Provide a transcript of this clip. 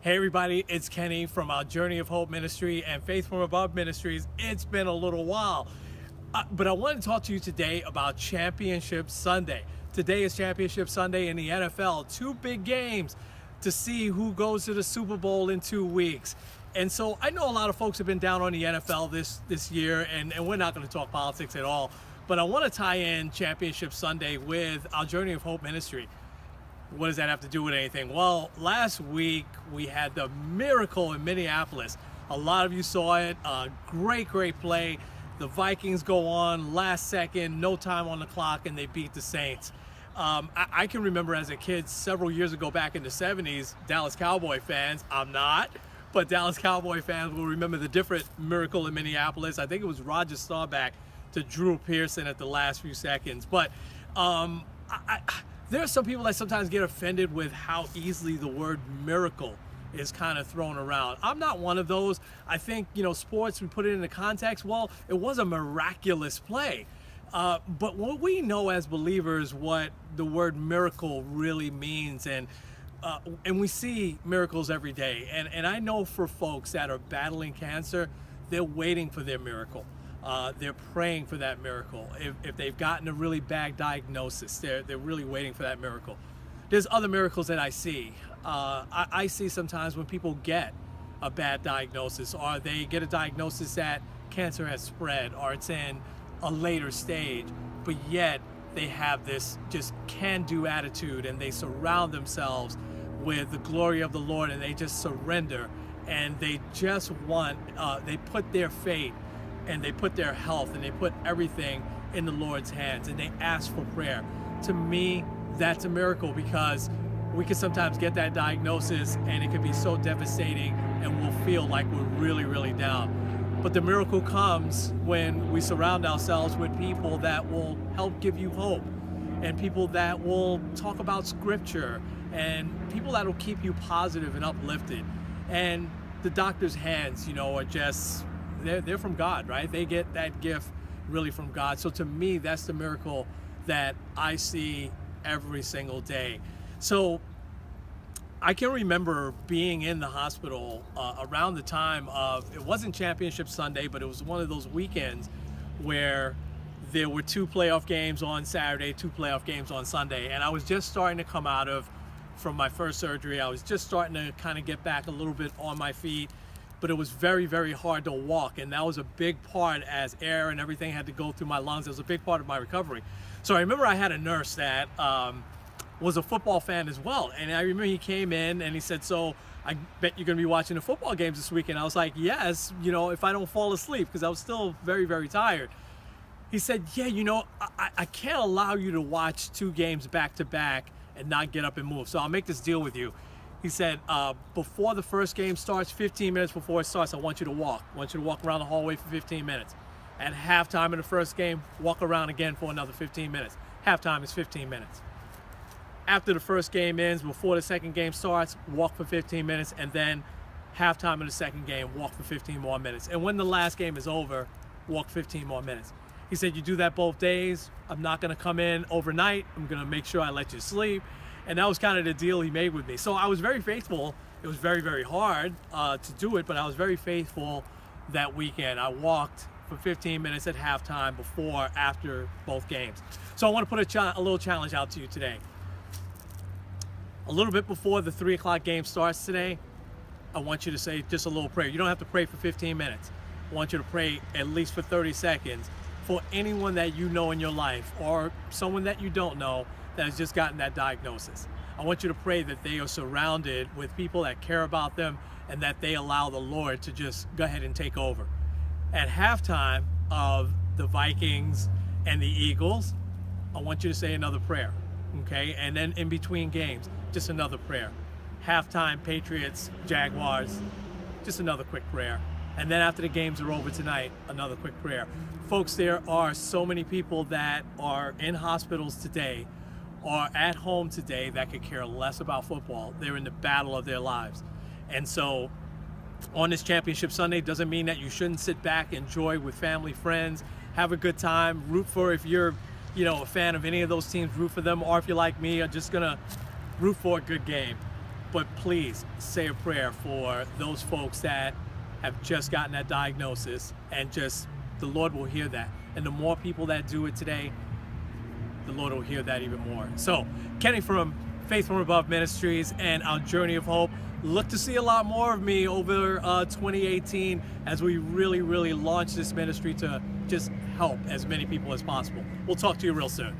Hey everybody, it's Kenny from our Journey of Hope Ministry and Faith from Above Ministries. It's been a little while, but I want to talk to you today about Championship Sunday. Today is Championship Sunday in the NFL. Two big games to see who goes to the Super Bowl in 2 weeks. And so I know a lot of folks have been down on the NFL this year, and we're not going to talk politics at all, but I want to tie in Championship Sunday with our Journey of Hope Ministry. What does that have to do with anything? Well, last week we had the miracle in Minneapolis. A lot of you saw it. Great play. The Vikings go on last second, no time on the clock, and they beat the Saints. I can remember as a kid several years ago back in the 70s, Dallas Cowboy fans, I'm not, but Dallas Cowboy fans will remember the different miracle in Minneapolis. I think it was Roger Staubach to Drew Pearson at the last few seconds. But there are some people that sometimes get offended with how easily the word miracle is kind of thrown around. I'm not one of those. I think, sports, we put it into context. Well, it was a miraculous play. But what we know as believers, what the word miracle really means, and we see miracles every day. And I know for folks that are battling cancer, they're waiting for their miracle. They're praying for that miracle. If they've gotten a really bad diagnosis, they're really waiting for that miracle. There's other miracles that I see. I see sometimes when people get a bad diagnosis, or they get a diagnosis that cancer has spread, or it's in a later stage, but yet they have this just can-do attitude, and they surround themselves with the glory of the Lord, and they just surrender, and they just want, they put their faith and they put their health and they put everything in the Lord's hands, and they ask for prayer. To me, that's a miracle, because we can sometimes get that diagnosis and it can be so devastating, and we'll feel like we're really down. But the miracle comes when we surround ourselves with people that will help give you hope, and people that will talk about scripture, and people that will keep you positive and uplifted. And the doctor's hands, are just, they're from God, right? They get that gift really from God. So to me, that's the miracle that I see every single day. So I can remember being in the hospital around the time of, it wasn't Championship Sunday, but it was one of those weekends where there were 2 playoff games on Saturday, 2 playoff games on Sunday. And I was just starting to come out from my first surgery. I was just starting to kind of get back a little bit on my feet. But it was very hard to walk, and that was a big part, as air and everything had to go through my lungs. It was a big part of my recovery. So I remember I had a nurse that was a football fan as well, and I remember he came in and he said, "So I bet you're going to be watching the football games this weekend." I was like, "Yes, if I don't fall asleep," because I was still very tired. He said, "Yeah, I can't allow you to watch 2 games back to back and not get up and move. So I'll make this deal with you." He said, before the first game starts, 15 minutes before it starts, I want you to walk. I want you to walk around the hallway for 15 minutes. At halftime in the first game, walk around again for another 15 minutes. Halftime is 15 minutes. After the first game ends, before the second game starts, walk for 15 minutes, and then halftime in the second game, walk for 15 more minutes. And when the last game is over, walk 15 more minutes. He said, "You do that both days. I'm not going to come in overnight. I'm going to make sure I let you sleep." And that was kind of the deal he made with me. So I was very faithful. It was very hard to do it, but I was very faithful that weekend. I walked for 15 minutes at halftime, after both games. So I want to put a little challenge out to you today. A little bit before the 3 o'clock game starts today, I want you to say just a little prayer. You don't have to pray for 15 minutes. I want you to pray at least for 30 seconds for anyone that you know in your life, or someone that you don't know that has just gotten that diagnosis. I want you to pray that they are surrounded with people that care about them, and that they allow the Lord to just go ahead and take over. At halftime of the Vikings and the Eagles, I want you to say another prayer, okay? And then in between games, just another prayer. Halftime, Patriots, Jaguars, just another quick prayer. And then after the games are over tonight, another quick prayer. Folks, there are so many people that are in hospitals today, or at home today, that could care less about football. They're in the battle of their lives. And so on this Championship Sunday doesn't mean that you shouldn't sit back, enjoy with family, friends, have a good time, root for, if you're a fan of any of those teams, root for them, or if you're like me, are just gonna root for a good game. But please say a prayer for those folks that have just gotten that diagnosis, and just the Lord will hear that. And the more people that do it today, the Lord will hear that even more. So, Kenny from Faith from Above Ministries and our Journey of Hope. Look to see a lot more of me over 2018 as we really launch this ministry to just help as many people as possible. We'll talk to you real soon.